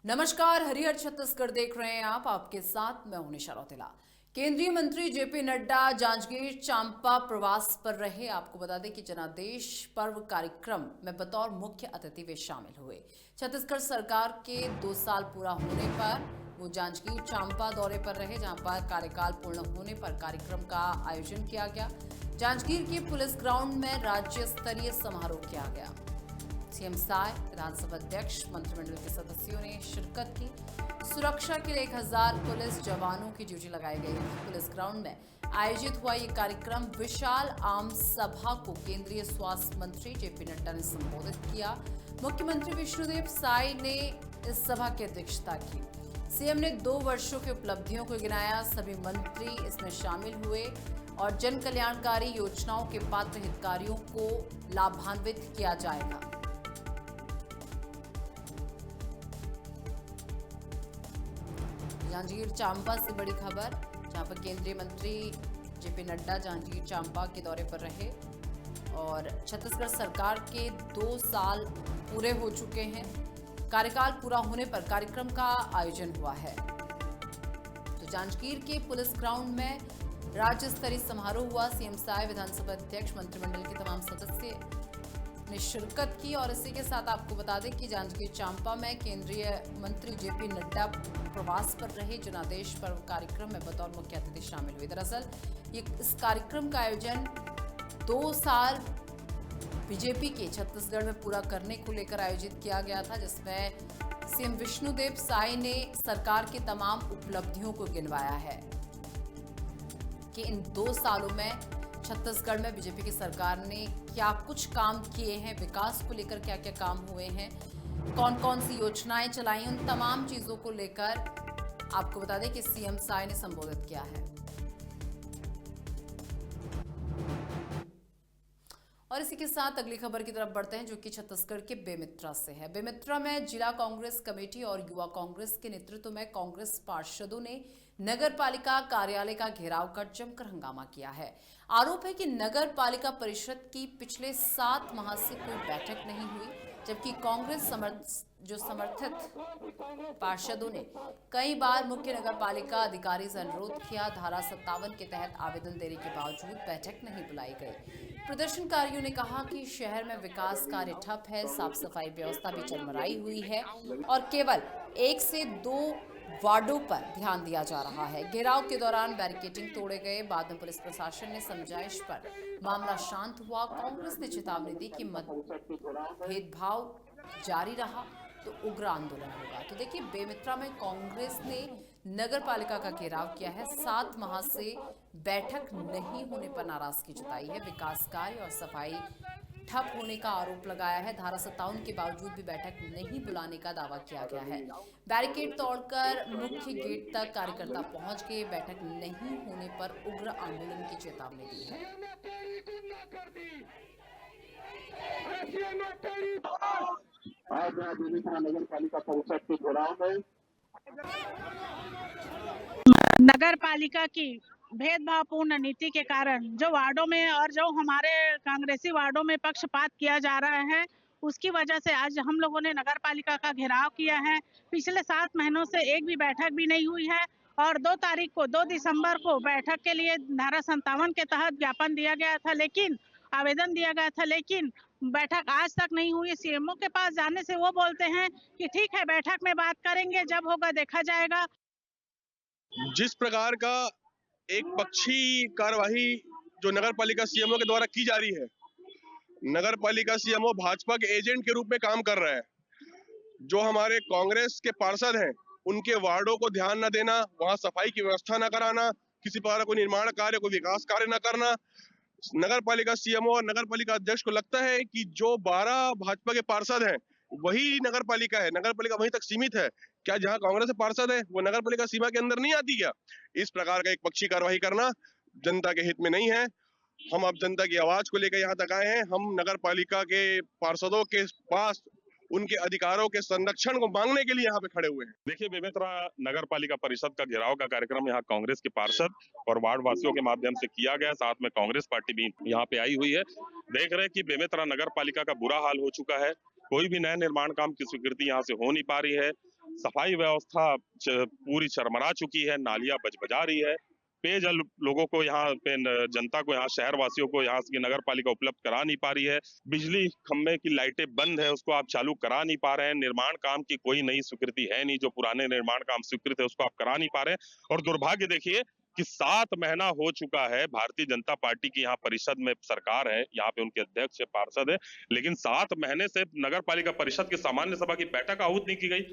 नमस्कार, हरिहर छत्तीसगढ़ देख रहे हैं आप। आपके साथ मैं हूं निशा रौतेला। केंद्रीय मंत्री जेपी नड्डा जांजगीर चांपा प्रवास पर रहे। आपको बता दें कि जनादेश पर्व कार्यक्रम में बतौर मुख्य अतिथि वे शामिल हुए। छत्तीसगढ़ सरकार के 2 साल पूरा होने पर वो जांजगीर चांपा दौरे पर रहे, जहां पर कार्यकाल पूर्ण होने पर कार्यक्रम का आयोजन किया गया। जांजगीर के पुलिस ग्राउंड में राज्य स्तरीय समारोह किया गया। सीएम साय, विधानसभा अध्यक्ष, मंत्रिमंडल के सदस्यों ने शिरकत की। सुरक्षा के लिए 1000 पुलिस जवानों की ड्यूटी लगाई गई थी। पुलिस ग्राउंड में आयोजित हुआ ये कार्यक्रम विशाल आम सभा को केंद्रीय स्वास्थ्य मंत्री जेपी नड्डा ने संबोधित किया। मुख्यमंत्री विष्णुदेव साय ने इस सभा की अध्यक्षता की। सीएम ने 2 वर्षों की उपलब्धियों को गिनाया। सभी मंत्री इसमें शामिल हुए और जन कल्याणकारी योजनाओं के पात्र हितग्राहियों को लाभान्वित किया जाएगा। जांजगीर चांपा से बड़ी खबर, जहां पर केंद्रीय मंत्री जेपी नड्डा जांजगीर चांपा के दौरे पर रहे और छत्तीसगढ़ सरकार के 2 साल पूरे हो चुके हैं। कार्यकाल पूरा होने पर कार्यक्रम का आयोजन हुआ है। तो जांजगीर के पुलिस ग्राउंड में राज्य स्तरीय समारोह हुआ। सीएम साय, विधानसभा अध्यक्ष, मंत्रिमंडल के तमाम सदस्य ने शिरकत की। और इसी के साथ आपको बता दें कि जांजगीर चांपा में केंद्रीय मंत्री जेपी नड्डा प्रवास पर रहे। जनादेश पर्व कार्यक्रम में बतौर मुख्य अतिथि शामिल हुए। दरअसल इस कार्यक्रम का आयोजन 2 साल बीजेपी के छत्तीसगढ़ में पूरा करने को लेकर आयोजित किया गया था, जिसमें सीएम विष्णुदेव साय ने सरकार की तमाम उपलब्धियों को गिनवाया है कि इन 2 सालों में छत्तीसगढ़ में बीजेपी की सरकार ने क्या कुछ काम किए हैं, विकास को लेकर क्या क्या काम हुए हैं, कौन कौन सी योजनाएं चलाई, उन तमाम चीजों को लेकर आपको बता दें कि सीएम साय ने संबोधित किया है। और इसी के साथ अगली खबर की तरफ बढ़ते हैं, जो कि छत्तीसगढ़ के बेमेतरा से है। बेमेतरा में जिला कांग्रेस कमेटी और युवा कांग्रेस के नेतृत्व में कांग्रेस पार्षदों ने नगर पालिका कार्यालय का घेराव कर जमकर हंगामा किया है। आरोप है कि नगर पालिका परिषद की पिछले 7 माह से कोई बैठक नहीं हुई, जबकि कांग्रेस समर्थित पार्षदों ने कई बार मुख्य नगर पालिका अधिकारी से अनुरोध किया। धारा 57 के तहत आवेदन देने के बावजूद बैठक नहीं बुलाई गई। प्रदर्शनकारियों ने कहा कि शहर में विकास कार्य ठप है, साफ सफाई व्यवस्था भी चरमराई हुई है और केवल 1 से 2 वार्डों पर ध्यान दिया जा रहा है। घेराव के दौरान बैरिकेडिंग तोड़े गए। बाद में पुलिस प्रशासन ने समझाइश पर मामला शांत हुआ। कांग्रेस ने चेतावनी दी कि भेदभाव जारी रहा तो उग्र आंदोलन होगा। तो देखिए, बेमेतरा में कांग्रेस ने नगर पालिका का घेराव किया है। 7 माह से बैठक नहीं होने पर नाराजगी जताई है। विकास कार्य और सफाई ठप होने का आरोप लगाया है। धारा 57 के बावजूद भी बैठक नहीं बुलाने का दावा किया गया है। बैरिकेड तोड़कर मुख्य गेट तक कार्यकर्ता पहुंच गए। बैठक नहीं होने पर उग्र आंदोलन की चेतावनी दी है। आज बेमेतरा नगर पालिका परिषद के घेराव में नगर पालिका की भेदभावपूर्ण नीति के कारण जो वार्डों में और जो हमारे कांग्रेसी वार्डों में पक्षपात किया जा रहा है, उसकी वजह से आज हम लोगों ने नगर पालिका का घेराव किया है। पिछले 7 महीनों से एक भी बैठक भी नहीं हुई है और 2 दिसंबर को बैठक के लिए धारा 57 के तहत ज्ञापन दिया गया था, लेकिन आवेदन दिया गया था, लेकिन बैठक आज तक नहीं हुई। सीएमओ के पास जाने से वो बोलते हैं कि ठीक है, बैठक में बात करेंगे, जब होगा देखा जाएगा। जिस प्रकार का एक पक्षी कार्यवाही जो नगर पालिका सीएमओ के द्वारा की जा रही है, नगर पालिका सीएमओ भाजपा के एजेंट के रूप में काम कर रहा है। जो हमारे कांग्रेस के पार्षद हैं, उनके वार्डों को ध्यान न देना, वहां सफाई की व्यवस्था न कराना, किसी प्रकार का कोई निर्माण कार्य, कोई विकास कार्य न करना। नगर पालिका सीएमओ और नगर पालिका अध्यक्ष को लगता है कि जो 12 भाजपा के पार्षद हैं वही नगर पालिका है, नगर पालिका वहीं तक सीमित है। क्या जहां कांग्रेस के पार्षद है वो नगर पालिका सीमा के अंदर नहीं आती क्या? इस प्रकार का एक पक्षी कार्यवाही करना जनता के हित में नहीं है। हम अब जनता की आवाज को लेकर यहाँ तक आए हैं। हम नगर पालिका के पार्षदों के पास उनके अधिकारों के संरक्षण को मांगने के लिए यहाँ पे खड़े हुए हैं। देखिए, बेमेतरा नगर पालिका परिषद का घेराव का कार्यक्रम यहाँ कांग्रेस के पार्षद और वार्ड वासियों के माध्यम से किया गया। साथ में कांग्रेस पार्टी भी यहाँ पे आई हुई है। देख रहे हैं कि बेमेतरा नगर पालिका का बुरा हाल हो चुका है। कोई भी नए निर्माण काम की स्वीकृति यहाँ से हो नहीं पा रही है। सफाई व्यवस्था पूरी चरमरा चुकी है, नालियां बजबजा रही है, पेयजल लोगों को यहाँ पे जनता को, यहाँ शहर वासियों को यहाँ की नगर पालिका उपलब्ध करा नहीं पा रही है। बिजली खंभे की लाइटें बंद है, उसको आप चालू करा नहीं पा रहे हैं। निर्माण काम की कोई नई स्वीकृति है नहीं, जो पुराने निर्माण काम स्वीकृत है उसको आप करा नहीं पा रहे हैं। और दुर्भाग्य देखिए कि 7 महीना हो चुका है, भारतीय जनता पार्टी की यहाँ परिषद में सरकार है, यहाँ पे उनके अध्यक्ष है, पार्षद है, लेकिन 7 महीने से नगर पालिका परिषद की सामान्य सभा की बैठक आहूत नहीं की गई।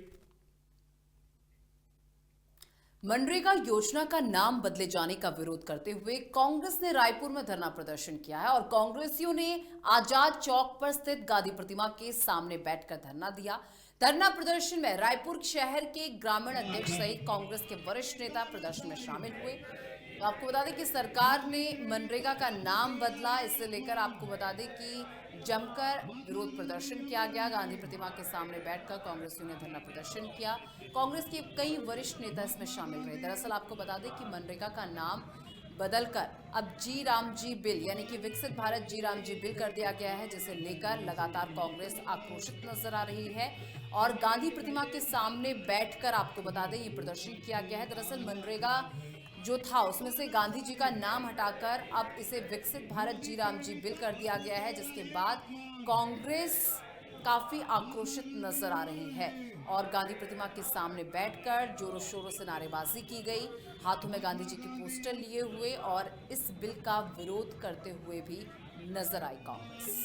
मनरेगा योजना का नाम बदले जाने का विरोध करते हुए कांग्रेस ने रायपुर में धरना प्रदर्शन किया है और कांग्रेसियों ने आजाद चौक पर स्थित गांधी प्रतिमा के सामने बैठकर धरना दिया। धरना प्रदर्शन में रायपुर शहर के ग्रामीण अध्यक्ष सहित कांग्रेस के वरिष्ठ नेता प्रदर्शन में शामिल हुए। तो आपको बता दें कि सरकार ने मनरेगा का नाम बदला, इससे लेकर आपको बता दें कि जमकर विरोध प्रदर्शन किया गया। गांधी प्रतिमा के सामने बैठकर कांग्रेसियों ने धरना प्रदर्शन किया। कांग्रेस के कई वरिष्ठ नेता इसमें शामिल रहे। दरअसल आपको बता दें कि मनरेगा का नाम बदलकर अब जी राम जी बिल यानी कि विकसित भारत जी राम जी बिल कर दिया गया है, जिसे लेकर लगातार कांग्रेस आक्रोशित नजर आ रही है और गांधी प्रतिमा के सामने बैठकर आपको बता दें ये प्रदर्शन किया गया है। दरअसल मनरेगा जो था उसमें से गांधी जी का नाम हटाकर अब इसे विकसित भारत जी राम जी बिल कर दिया गया है, जिसके बाद कांग्रेस काफी आक्रोशित नजर आ रही है और गांधी प्रतिमा के सामने बैठकर जोरों शोरों से नारेबाजी की गई, हाथों में गांधी जी की पोस्टर लिए हुए और इस बिल का विरोध करते हुए भी नजर आई कांग्रेस।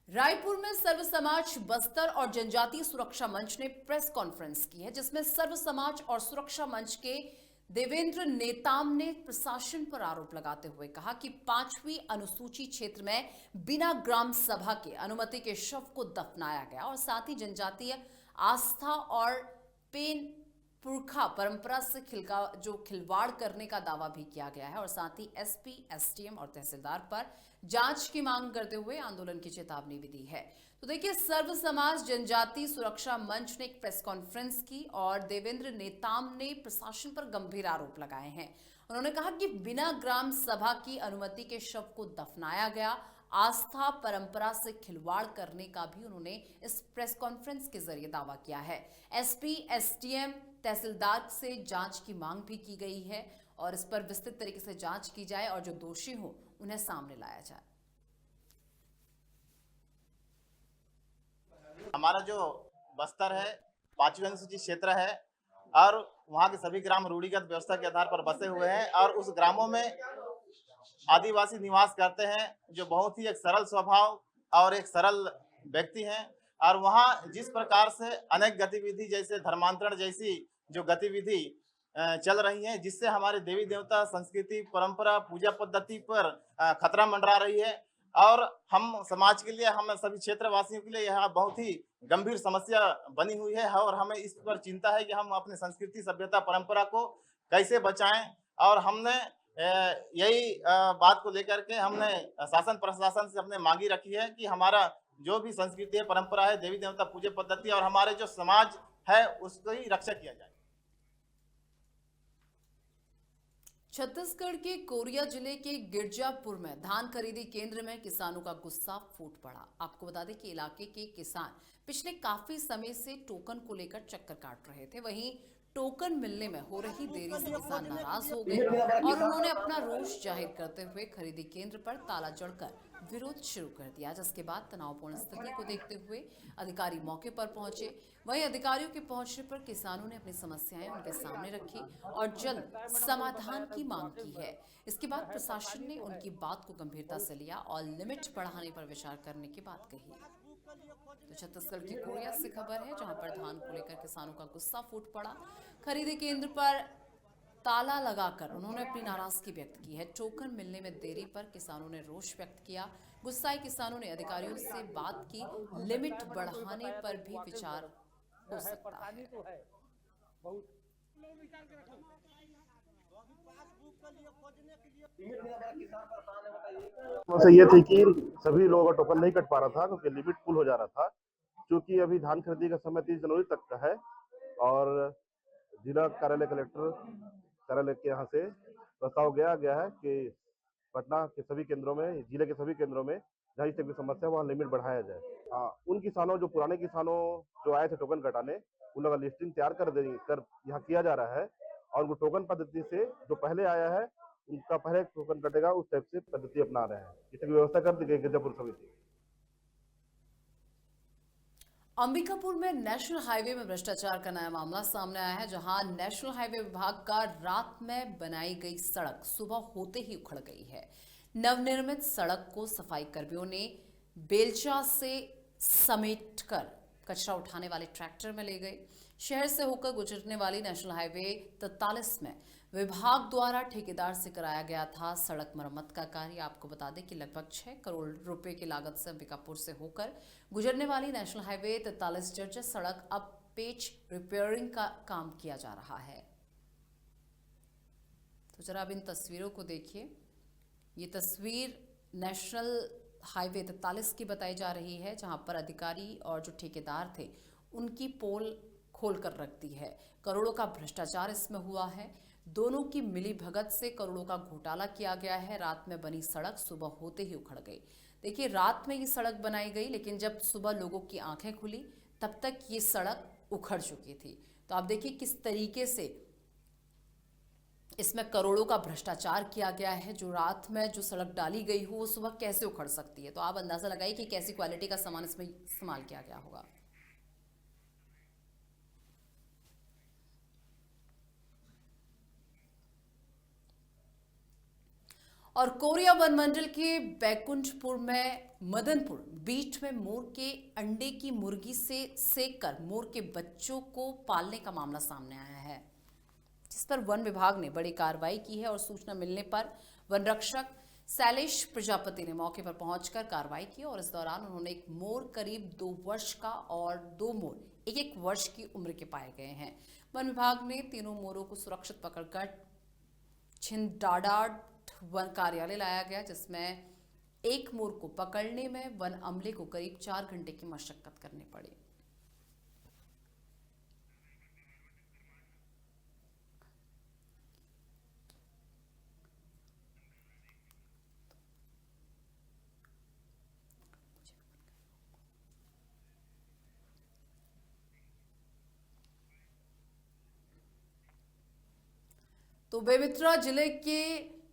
रायपुर में सर्व समाज बस्तर और जनजातीय सुरक्षा मंच ने प्रेस कॉन्फ्रेंस की है, जिसमें सर्व समाज और सुरक्षा मंच के देवेंद्र नेताम ने प्रशासन पर आरोप लगाते हुए कहा कि 5वीं अनुसूची क्षेत्र में बिना ग्राम सभा के अनुमति के शव को दफनाया गया और साथ ही जनजातीय आस्था और पेन पुरखा परंपरा से खिलवाड़ करने का दावा भी किया गया है और साथ ही एसपी, एसडीएम और तहसीलदार पर जांच की मांग करते हुए आंदोलन की चेतावनी भी दी है। तो देखिए, सर्व समाज जनजाति सुरक्षा मंच ने एक प्रेस कॉन्फ्रेंस की और देवेंद्र नेताम ने प्रशासन पर गंभीर आरोप लगाए हैं। उन्होंने कहा कि बिना ग्राम सभा की अनुमति के शव को दफनाया गया, आस्था परंपरा से खिलवाड़ करने का भी उन्होंने इस प्रेस कॉन्फ्रेंस के जरिए दावा किया है। एसपी, एसडीएम, तहसीलदार से जांच की मांग भी की गई है और इस पर विस्तृत तरीके से जांच की जाए और जो दोषी हो उन्हें सामने लाया जाए। हमारा जो बस्तर है 5वीं अनुसूचित क्षेत्र है और वहाँ के सभी ग्राम रूढ़िगत व्यवस्था के आधार पर बसे हुए हैं और उस ग्रामों में आदिवासी निवास करते हैं जो बहुत ही एक सरल स्वभाव और एक सरल व्यक्ति हैं और वहाँ जिस प्रकार से अनेक गतिविधि जैसे धर्मांतरण जैसी जो गतिविधि चल रही है, जिससे हमारे देवी देवता संस्कृति परंपरा पूजा पद्धति पर खतरा मंडरा रही है और हम समाज के लिए, हम सभी क्षेत्रवासियों के लिए यह बहुत ही गंभीर समस्या बनी हुई है और हमें इस पर चिंता है कि हम अपनी संस्कृति सभ्यता परंपरा को कैसे बचाएं और हमने यही बात को लेकर के हमने शासन प्रशासन से हमने मांगी रखी है कि हमारा जो भी संस्कृति है, परंपरा है, देवी देवता पूजा पद्धति और हमारे जो समाज है उसकी रक्षा किया जाए। छत्तीसगढ़ के कोरिया जिले के गिरजापुर में धान खरीदी केंद्र में किसानों का गुस्सा फूट पड़ा। आपको बता दें कि इलाके के किसान पिछले काफी समय से टोकन को लेकर चक्कर काट रहे थे। वहीं टोकन मिलने में हो रही देरी से किसान नाराज हो गए और उन्होंने अपना रोष जाहिर करते हुए खरीदी केंद्र पर ताला जड़कर विरोध शुरू कर दिया, जिसके बाद तनावपूर्ण स्थिति को देखते हुए अधिकारी मौके पर पहुंचे। वहीं अधिकारियों के पहुंचने पर किसानों ने अपनी समस्याएं उनके सामने रखी और जल्द समाधान की मांग की है। इसके बाद प्रशासन ने उनकी बात को गंभीरता से लिया और लिमिट बढ़ाने पर विचार करने की बात कही। तो छत्तीसगढ़ की कोरिया से खबर है, जहां पर धान को लेकर किसानों का गुस्सा फूट पड़ा। खरीदी केंद्र पर ताला लगाकर उन्होंने अपनी नाराजगी व्यक्त की है। टोकन मिलने में देरी पर किसानों ने रोष व्यक्त किया। गुस्साए किसानों ने अधिकारियों से बात की, लिमिट बढ़ाने पर भी विचार हो सकता है। समस्या ये थी कि सभी लोगों का टोकन नहीं कट पा रहा था क्योंकि लिमिट फुल हो जा रहा था। क्योंकि अभी धान खरीदी का समय 30 जनवरी तक का है और जिला कार्यालय कलेक्टर कार्यालय के यहाँ से प्रस्ताव गया है कि पटना के सभी केंद्रों में, जिले के सभी केंद्रों में जहाँ इस टाइप की समस्या है वहाँ लिमिट बढ़ाया जाए। उन किसानों, जो पुराने किसानों जो आए थे टोकन कटाने, उन लोगों का लिस्टिंग तैयार कर यहाँ किया जा रहा है और वो टोकन पद्धति से जो पहले आया है उनका पहले टोकन कटेगा, उस टाइप से पद्धति अपना रहे हैं। इसकी व्यवस्था कर दी गई गिरजापुर समिति। अंबिकापुर में नेशनल हाईवे में भ्रष्टाचार का नया मामला सामने आया है, जहां नेशनल हाईवे विभाग का रात में बनाई गई सड़क सुबह होते ही उखड़ गई है। नवनिर्मित सड़क को सफाई कर्मियों ने बेलचा से समेटकर कचरा उठाने वाले ट्रैक्टर में ले गए। शहर से होकर गुजरने वाली नेशनल हाईवे 43 में विभाग द्वारा ठेकेदार से कराया गया था सड़क मरम्मत का कार्य। आपको बता दें कि लगभग 6 करोड़ रुपए की लागत से अंबिकापुर से होकर गुजरने वाली नेशनल हाईवे 43 जर्जर सड़क अब पेच रिपेयरिंग का काम किया जा रहा है। तो जरा अब इन तस्वीरों को देखिए। ये तस्वीर नेशनल हाईवे 43 की बताई जा रही है, जहां पर अधिकारी और जो ठेकेदार थे उनकी पोल खोल कर रख दी है। करोड़ों का भ्रष्टाचार इसमें हुआ है। दोनों की मिली भगत से करोड़ों का घोटाला किया गया है। रात में बनी सड़क सुबह होते ही उखड़ गई। देखिए, रात में ये सड़क बनाई गई, लेकिन जब सुबह लोगों की आंखें खुली तब तक ये सड़क उखड़ चुकी थी। तो आप देखिए किस तरीके से इसमें करोड़ों का भ्रष्टाचार किया गया है। जो रात में जो सड़क डाली गई हो वो सुबह कैसे उखड़ सकती है। तो आप अंदाजा लगाइए कि कैसी क्वालिटी का सामान इसमें इस्तेमाल किया गया होगा। और कोरिया वन मंडल के बैकुंठपुर में मदनपुर बीच में मोर के अंडे की मुर्गी से सेक कर मोर के बच्चों को पालने का मामला सामने आया है, जिस पर वन विभाग ने बड़ी कार्रवाई की है। और सूचना मिलने पर वन रक्षक शैलेश प्रजापति ने मौके पर पहुंचकर कार्रवाई की और इस दौरान उन्होंने एक मोर करीब 2 वर्ष का और 2 मोर 1-1 वर्ष की उम्र के पाए गए हैं। वन विभाग ने तीनों मोरों को सुरक्षित पकड़कर छिंदाडाट वन कार्यालय लाया गया, जिसमें एक मोर को पकड़ने में वन अमले को करीब 4 घंटे की मशक्कत करनी पड़ी। तो बेमेतरा जिले के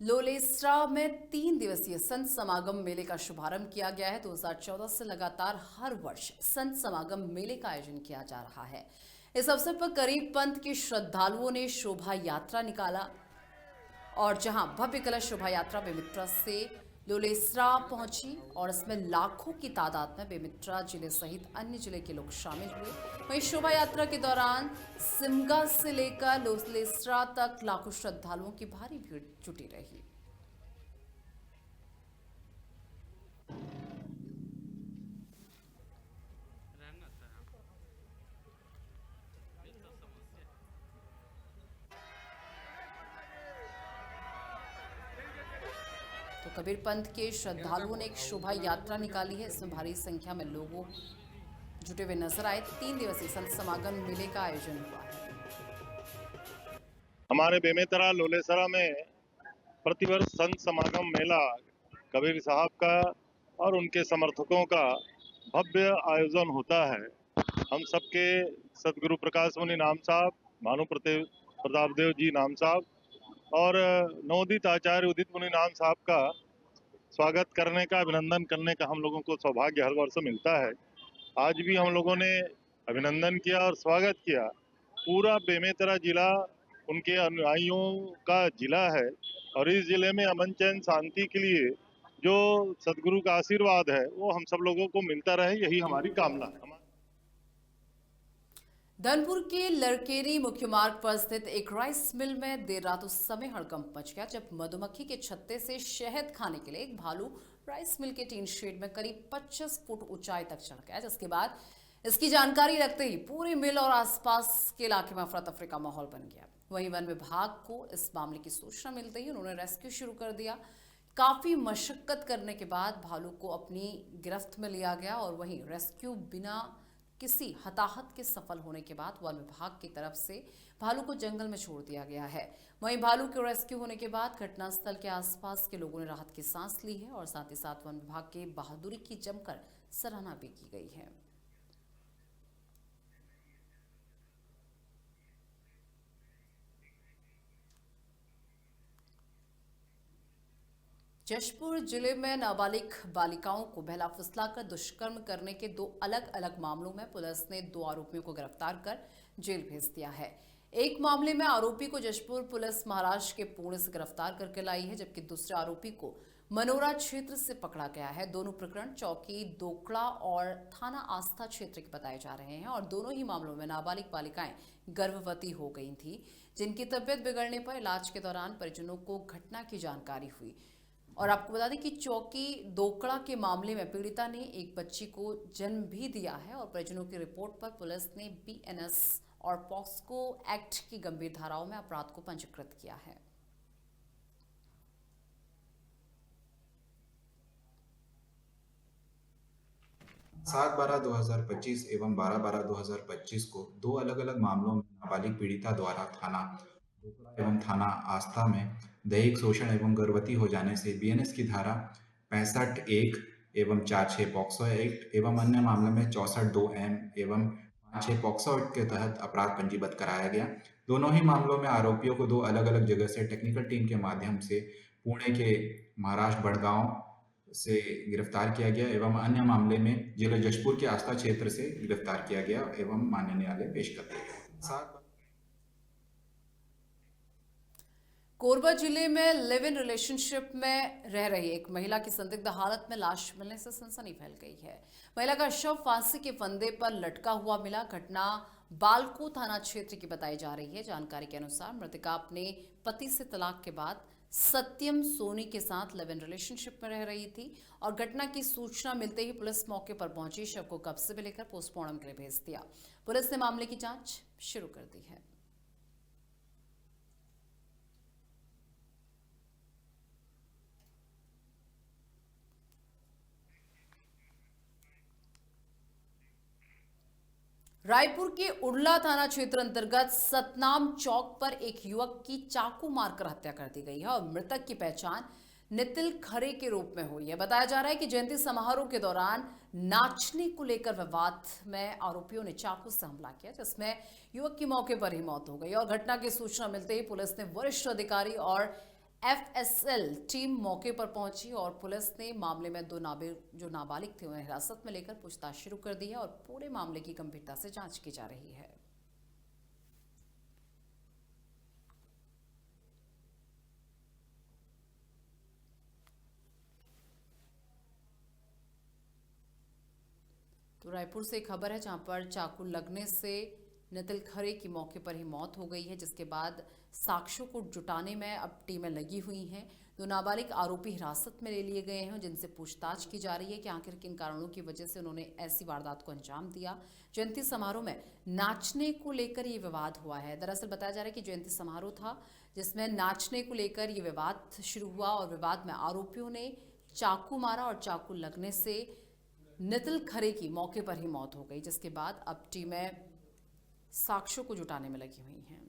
लोलेसरा में 3 दिवसीय संत समागम मेले का शुभारंभ किया गया है। 2014 से लगातार हर वर्ष संत समागम मेले का आयोजन किया जा रहा है। इस अवसर पर करीब पंथ के श्रद्धालुओं ने शोभा यात्रा निकाला और जहां भव्य कलश शोभा यात्रा बेमेतरा से लोलेसरा पहुंची और इसमें लाखों की तादाद में बेमेतरा जिले सहित अन्य जिले के लोग शामिल हुए। वहीं शोभा यात्रा के दौरान सिमगा से लेकर लोलेसरा तक लाखों श्रद्धालुओं की भारी भीड़ जुटी रही। तो कबीर पंथ के श्रद्धालुओं ने एक शोभा यात्रा निकाली है। इसमें भारी संख्या में लोगों जुटे हुए नजर आए। 3 दिवसीय संत समागम मेले का आयोजन हुआ है। हमारे बेमेतरा लोलेसरा में प्रतिवर्ष संत समागम मेला कबीर साहब का और उनके समर्थकों का भव्य आयोजन होता है। हम सबके सदगुरु प्रकाश मुनि नाम साहब, भानु प्रताप देव जी नाम साहब और नवोदित आचार्य उदित मुनि नाम साहब का स्वागत करने का, अभिनंदन करने का हम लोगों को सौभाग्य हर वर्ष मिलता है। आज भी हम लोगों ने अभिनंदन किया और स्वागत किया। पूरा बेमेतरा जिला उनके अनुयायियों का जिला है और इस जिले में अमन चैन शांति के लिए जो सदगुरु का आशीर्वाद है वो हम सब लोगों को मिलता रहे, यही हमारी कामना है। धनपुर के लड़केरी मुख्य मार्ग पर स्थित एक राइस मिल में देर रात उस समय हड़कंप मच गया जब मधुमक्खी के छत्ते से शहद खाने के लिए एक भालू राइस मिल के टीन शेड में करीब 25 फुट ऊंचाई तक चढ़ गया, जिसके बाद इसकी जानकारी लगते ही पूरे मिल और आसपास के इलाके में अफरा तफरी का माहौल बन गया। वहीं वन विभाग को इस मामले की सूचना मिलते ही उन्होंने रेस्क्यू शुरू कर दिया। काफी मशक्कत करने के बाद भालू को अपनी गिरफ्त में लिया गया और वहीं रेस्क्यू बिना किसी हताहत के सफल होने के बाद वन विभाग की तरफ से भालू को जंगल में छोड़ दिया गया है। वहीं भालू के रेस्क्यू होने के बाद घटनास्थल के आसपास के लोगों ने राहत की सांस ली है और साथ ही साथ वन विभाग की बहादुरी की जमकर सराहना भी की गई है। जशपुर जिले में नाबालिग बालिकाओं को बहला फुसलाकर दुष्कर्म करने के 2 अलग अलग मामलों में पुलिस ने 2 आरोपियों को गिरफ्तार कर जेल भेज दिया है। एक मामले में आरोपी को जशपुर पुलिस महाराष्ट्र के पुणे से गिरफ्तार करके लाई है, जबकि दूसरे आरोपी को मनोरा क्षेत्र से पकड़ा गया है। दोनों प्रकरण चौकी दोकड़ा और थाना आस्था क्षेत्र के बताए जा रहे हैं और दोनों ही मामलों में नाबालिग बालिकाएं गर्भवती हो गई थी, जिनकी तबियत बिगड़ने पर इलाज के दौरान परिजनों को घटना की जानकारी हुई। और आपको बता दें कि चौकी दोकड़ा के मामले में पीड़िता ने एक बच्ची को जन्म भी दिया है और परिजनों की रिपोर्ट पर पुलिस ने BNS और पॉक्सो एक्ट की गंभीर धाराओं में अपराध को पंजीकृत किया है। सात 12/2025 एवं 12/12/2025 को 2 अलग-अलग मामलों में नाबालिग पीड़िता द्वारा थाना एवं थाना आस्था में दैहिक शोषण एवं गर्भवती हो जाने से BNS की धारा 65(1) एवं 46 पॉक्सो एक्ट एवं अन्य मामले में 64(2)M एवं 56 पॉक्सो एक्ट के तहत अपराध पंजीबद्ध कराया गया। दोनों ही मामलों में आरोपियों को 2 अलग-अलग जगह से टेक्निकल टीम के माध्यम से पुणे के महाराष्ट्र बड़गांव से गिरफ्तार किया गया एवं अन्य मामले में जिला जशपुर के आस्था क्षेत्र से गिरफ्तार किया गया एवं माननीय न्यायालय पेश कर दिया गया। कोरबा जिले में लिव इन रिलेशनशिप में रह रही एक महिला की संदिग्ध हालत में लाश मिलने से सनसनी फैल गई है। महिला का शव फांसी के फंदे पर लटका हुआ मिला। घटना बालको थाना क्षेत्र की बताई जा रही है। जानकारी के अनुसार मृतका अपने पति से तलाक के बाद सत्यम सोनी के साथ लिव इन रिलेशनशिप में रह रही थी और घटना की सूचना मिलते ही पुलिस मौके पर पहुंची। शव को कब्जे में लेकर पोस्टमार्टम के लिए भेज दिया। पुलिस ने मामले की जांच शुरू कर दी है। रायपुर के उड़ला थाना क्षेत्र अंतर्गत सतनाम चौक पर एक युवक की चाकू मारकर हत्या कर दी गई है और मृतक की पहचान नितिल खरे के रूप में हुई है। बताया जा रहा है कि जयंती समारोह के दौरान नाचने को लेकर विवाद में आरोपियों ने चाकू से हमला किया, जिसमें युवक की मौके पर ही मौत हो गई और घटना की सूचना मिलते ही पुलिस ने वरिष्ठ अधिकारी और FSL टीम मौके पर पहुंची और पुलिस ने मामले में 2 जो नाबालिग थे उन्हें हिरासत में लेकर पूछताछ शुरू कर दी है और पूरे मामले की गंभीरता से जांच की जा रही है। तो रायपुर से एक खबर है जहां पर चाकू लगने से नितिल खरे की मौके पर ही मौत हो गई है, जिसके बाद साक्ष्यों को जुटाने में अब टीमें लगी हुई हैं। 2 नाबालिग आरोपी हिरासत में ले लिए गए हैं, जिनसे पूछताछ की जा रही है कि आखिर किन कारणों की वजह से उन्होंने ऐसी वारदात को अंजाम दिया। जयंती समारोह में नाचने को लेकर ये विवाद हुआ है। दरअसल बताया जा रहा है कि जयंती समारोह था जिसमें नाचने को लेकर ये विवाद शुरू हुआ और विवाद में आरोपियों ने चाकू मारा और चाकू लगने से नितिल खरे की मौके पर ही मौत हो गई, जिसके बाद अब टीमें साक्ष्यों को जुटाने में लगी हुई हैं।